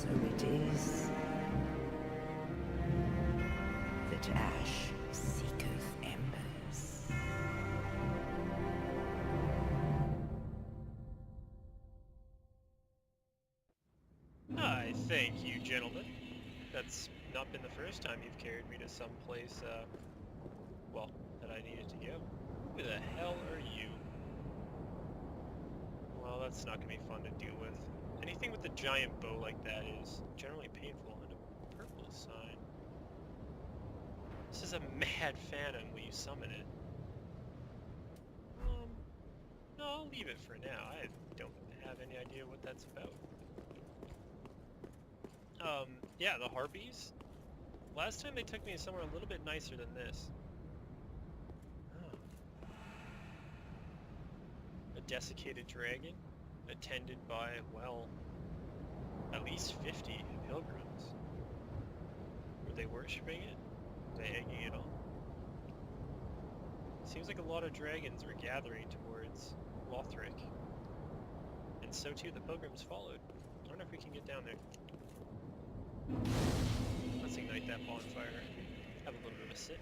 So it is that ash seeketh embers. I thank you, gentlemen. That's not been the first time you've carried me to some place, well, that I needed to go. Who the hell are you? Well, that's not gonna be fun to deal with. Anything with a giant bow like that is generally painful, and a purple sign. This is a mad phantom. Will you summon it? No, I'll leave it for now. I don't have any idea what that's about. Yeah, the harpies. Last time they took me somewhere a little bit nicer than this. Oh. A desiccated dragon, attended by, well, at least 50 pilgrims. Were they worshipping it? Were they egging it on? Seems like a lot of dragons were gathering towards Lothric. And so too the pilgrims followed. I wonder if we can get down there. Let's ignite that bonfire. Have a little bit of a sit.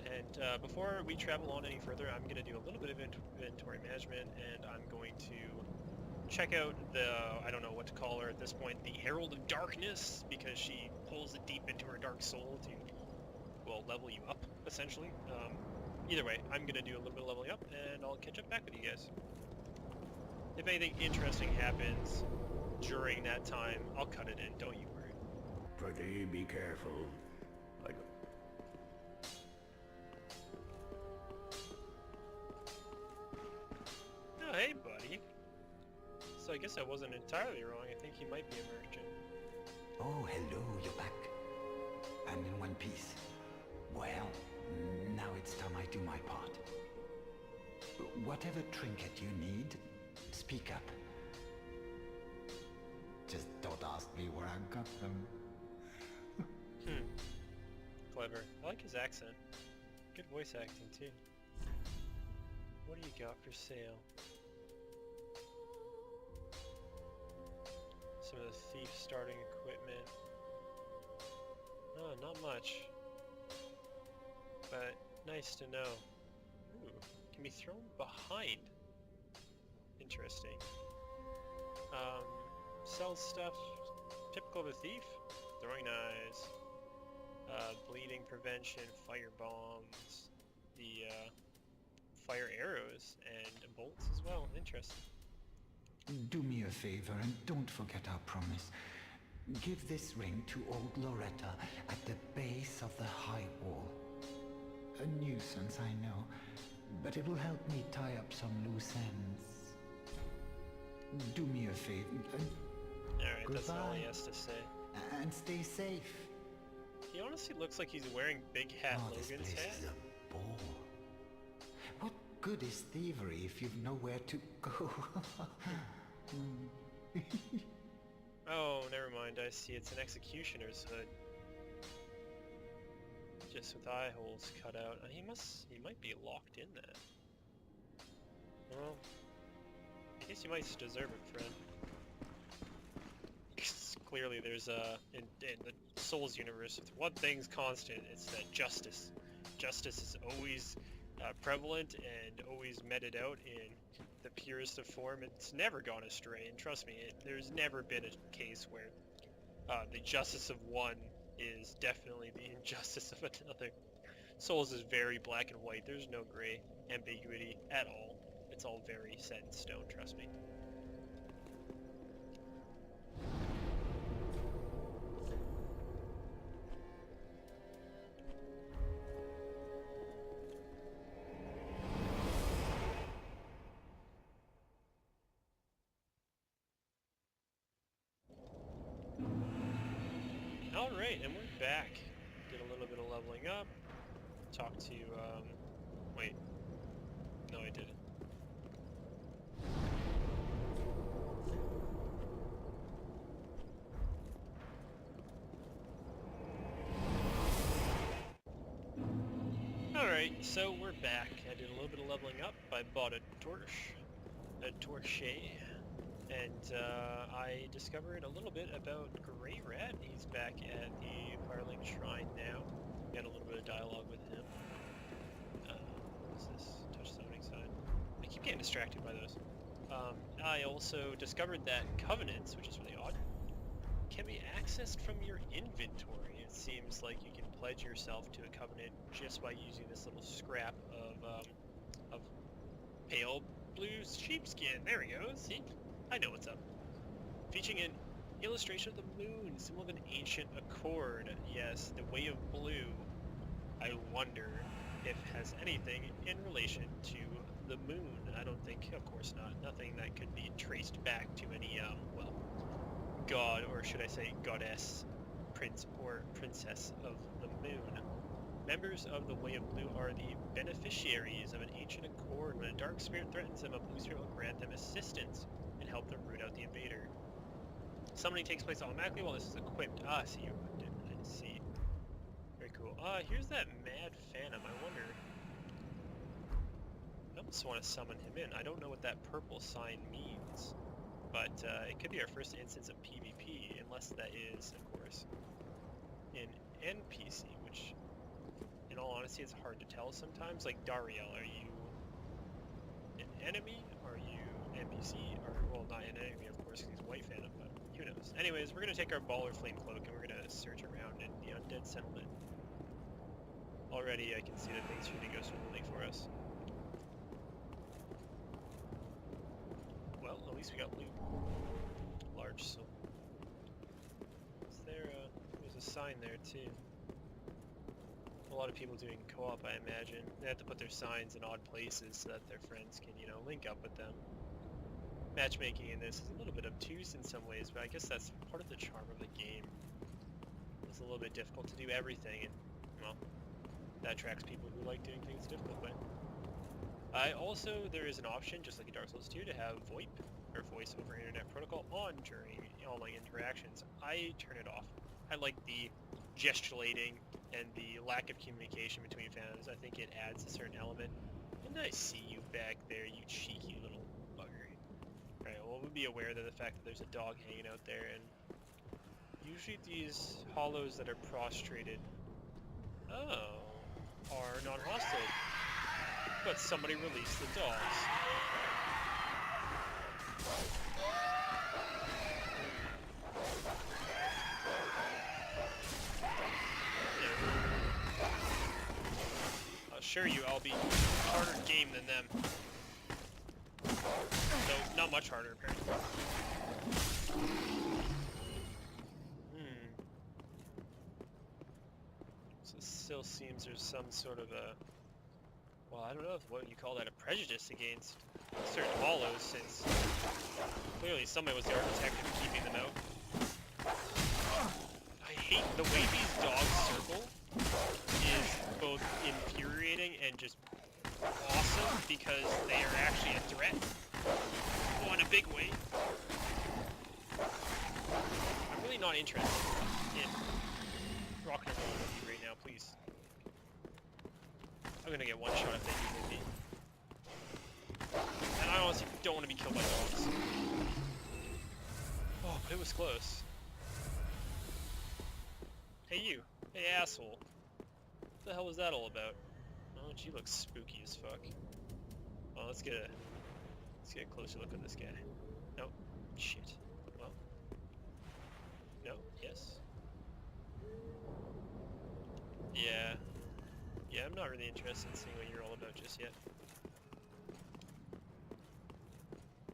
And before we travel on any further, I'm going to do a little bit of inventory management, and I'm going to check out the, I don't know what to call her at this point, the Herald of Darkness, because she pulls it deep into her dark soul to, well, level you up, essentially. Either way, I'm going to do a little bit of leveling up, and I'll catch up back with you guys. If anything interesting happens during that time, I'll cut it in, don't you worry. Pretty be careful. Oh, hey, buddy. So I guess I wasn't entirely wrong. I think he might be a merchant. Oh, hello, you're back. I'm in one piece. Well, now it's time I do my part. Whatever trinket you need, speak up. Just don't ask me where I got them. Clever. I like his accent. Good voice acting, too. What do you got for sale? Some of the thief starting equipment. Oh, not much. But nice to know. Ooh, can be thrown behind. Interesting. Sells stuff typical of a thief. Throwing knives. Bleeding prevention, fire bombs, the fire arrows, and bolts as well. Interesting. Do me a favor and don't forget our promise. Give this ring to old Loretta at the base of the High Wall. A nuisance, I know, but it will help me tie up some loose ends. Do me a favor. Alright, that's all he has to say. And stay safe. He honestly looks like he's wearing Big Hat This Logan's place hat. is a bore. What good is thievery if you've nowhere to go? Oh, never mind, I see. It's an executioner's hood. Just with eye holes cut out. He might be locked in that. Well, I guess you might deserve it, friend. Clearly there's in the Souls universe, if one thing's constant, it's that justice. Justice is always prevalent and always meted out in the purest of form. It's never gone astray, and trust me, there's never been a case where the justice of one is definitely the injustice of another. Souls is very black and white. There's no gray ambiguity at all. It's all very set in stone, trust me. Alright, and we're back. Did a little bit of leveling up. Talked to, wait. No, I didn't. Alright, so we're back. I did a little bit of leveling up. I bought a torch. a torche, and I discovered a little bit about Grey Rat. He's back at the Firelink Shrine now. Got a little bit of dialogue with him. What is this? Touch zoning sign. I keep getting distracted by those. I also discovered that covenants, which is really odd, can be accessed from your inventory. It seems like you can pledge yourself to a covenant just by using this little scrap of pale blue sheepskin. There we go. See? I know what's up. Featuring an illustration of the moon, symbol of an ancient accord. Yes, the way of blue. I wonder if it has anything in relation to the moon. I don't think, of course not. Nothing that could be traced back to any, well, god, or should I say goddess, prince, or princess of the moon. Members of the Way of Blue are the beneficiaries of an ancient accord. When a dark spirit threatens them, a blue spirit will grant them assistance and help them root out the invader. Summoning takes place automatically while this is equipped. Ah, see, you didn't see. Very cool. Here's that mad phantom. I wonder. I almost want to summon him in. I don't know what that purple sign means, but it could be our first instance of PvP, unless that is, of course, an NPC, which, in all honesty, it's hard to tell sometimes. Like Dariel, are you an enemy? Are you NPC? Or, well, not an enemy, of course, because he's White Phantom, but who knows. Anyways, we're going to take our Baller Flame Cloak and we're going to search around in the Undead Settlement. Already, I can see that things are going to go smoothly for us. Well, at least we got loot. Large soul. Is there there's a sign there too. A lot of people doing co-op, I imagine. They have to put their signs in odd places so that their friends can, you know, link up with them. Matchmaking in this is a little bit obtuse in some ways, but I guess that's part of the charm of the game. It's a little bit difficult to do everything, and, well, that attracts people who like doing things the difficult way. There is an option, just like in Dark Souls 2, to have VoIP, or Voice over Internet Protocol, on during online interactions. I turn it off. I like the gesticulating and the lack of communication between fans. I think it adds a certain element. And I see you back there, you cheeky little bugger. Alright, well, we'll be aware of the fact that there's a dog hanging out there, and usually these hollows that are prostrated, are non-hostile. But somebody released the dogs. I'll assure you I'll be harder game than them. Though not much harder, apparently. So it still seems there's some sort of a, well, I don't know what you call that, a prejudice against certain hollows, since clearly somebody was the architect of keeping them out. I hate the way these dogs circle. Is both infuriating and just awesome, because they are actually a threat. Oh, in a big way. I'm really not interested in rocking and rolling with you right now, please. I'm gonna get one shot if they do hit me. And I honestly don't want to be killed by dogs. Oh, but it was close. Hey you. Hey asshole. What the hell was that all about? Oh, she looks spooky as fuck. Well, let's get a closer look at this guy. Nope. Shit. Well. No. Yes. Yeah. Yeah, I'm not really interested in seeing what you're all about just yet.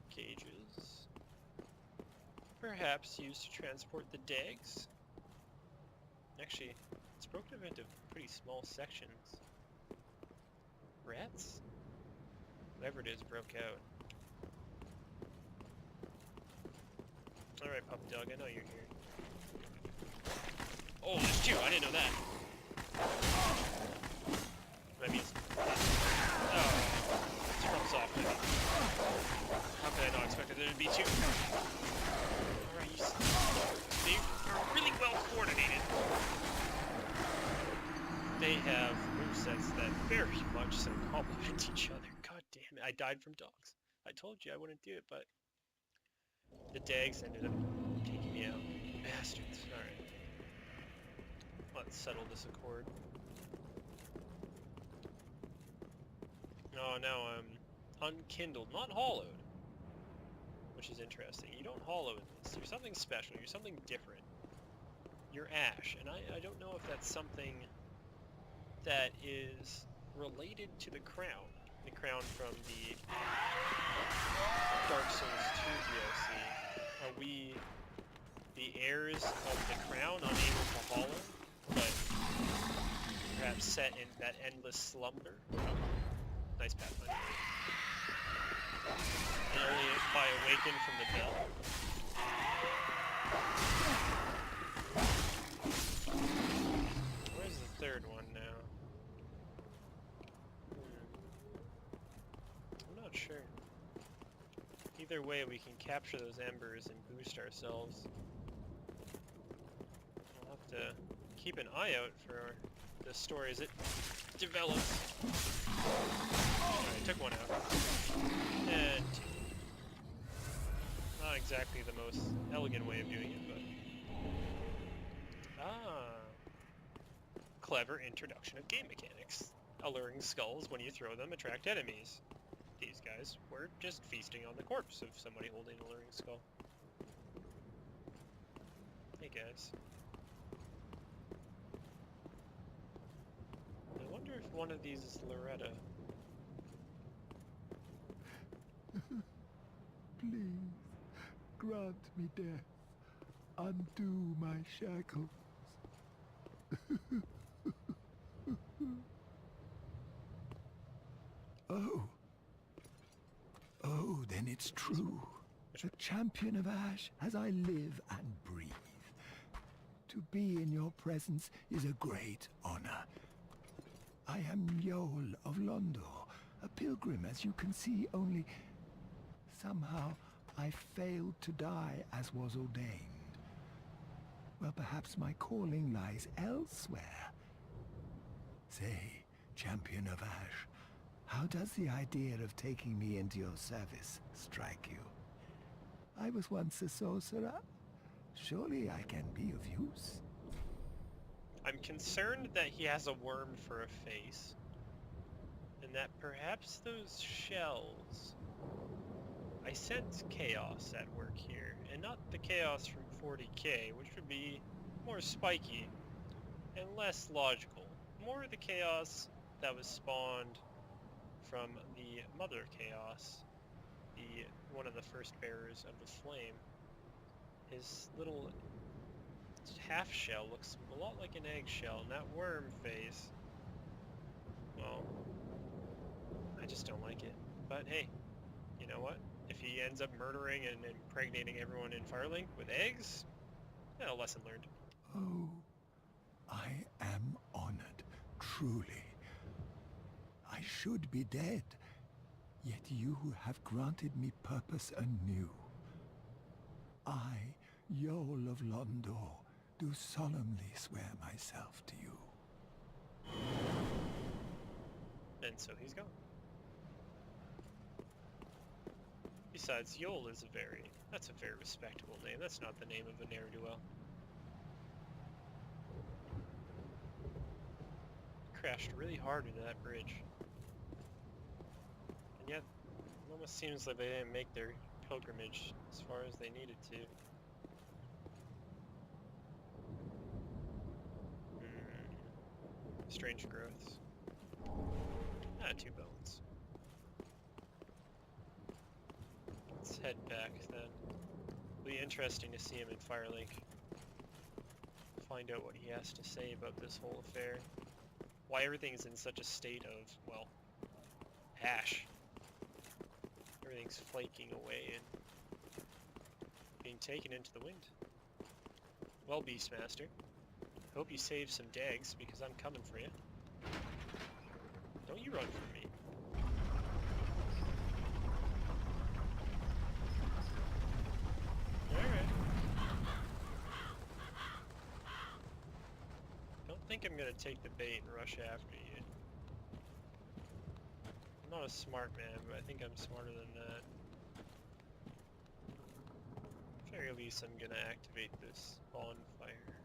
Cages. Perhaps used to transport the dags? Actually, it's broken up into pretty small sections. Rats? Whatever it is broke out. Alright, puppy dog, I know you're here. Oh, there's two! I didn't know that! That means... Oh, trumps off, maybe. How could I not expect there to be two? Alright, they are really well coordinated. They have movesets that very much so complement each other. God damn it, I died from dogs. I told you I wouldn't do it, but the dags ended up taking me out. Bastards. Alright. Let's settle this accord. Oh, now I'm unkindled, not hollowed. Which is interesting. You don't hollow in this. You're something special. You're something different. You're ash, and I don't know if that's something that is related to the crown. The crown from the Dark Souls 2 DLC. Are we the heirs of the crown, unable to hollow, but perhaps set in that endless slumber? Oh, nice pathfinder. And only if I awaken from the bell. Where's the third one now? I'm not sure. Either way, we can capture those embers and boost ourselves. I'll have to keep an eye out for the story as it develops. Alright, took one out. And two. Not exactly the most elegant way of doing it, but... Clever introduction of game mechanics. Alluring skulls, when you throw them, attract enemies. These guys were just feasting on the corpse of somebody holding an alluring skull. Hey guys. I wonder if one of these is Loretta. Please, grant me death. Undo my shackles. Oh. Oh, then it's true. A champion of Ash as I live and breathe. To be in your presence is a great honor. I am Yol of Londor, a pilgrim, as you can see, only somehow I failed to die as was ordained. Well, perhaps my calling lies elsewhere. Say, champion of Ash, how does the idea of taking me into your service strike you? I was once a sorcerer. Surely I can be of use. I'm concerned that he has a worm for a face. And that perhaps those shells... I sense chaos at work here, and not the chaos from 40k, which would be more spiky and less logical. More the chaos that was spawned from the Mother Chaos, one of the first bearers of the flame. His little half shell looks a lot like an eggshell, and that worm face, well, I just don't like it. But hey, you know what? If he ends up murdering and impregnating everyone in Firelink with eggs, a lesson learned. Oh, I am honored, truly. I should be dead, yet you have granted me purpose anew. I, Yol of Londor, do solemnly swear myself to you. And so he's gone. Besides, Yol is that's a very respectable name. That's not the name of a ne'er-do-well. Crashed really hard into that bridge. And yet, it almost seems like they didn't make their pilgrimage as far as they needed to. Strange growths. Ah, 2 bones. Let's head back then. It'll be interesting to see him in Firelink. Find out what he has to say about this whole affair. Why everything's in such a state of, well, ash. Everything's flaking away and being taken into the wind. Well, Beastmaster, hope you save some dags because I'm coming for you. Don't you run from me. Alright. Don't think I'm gonna take the bait and rush after you. not a smart man, but I think I'm smarter than that. Very least I'm gonna activate this bonfire.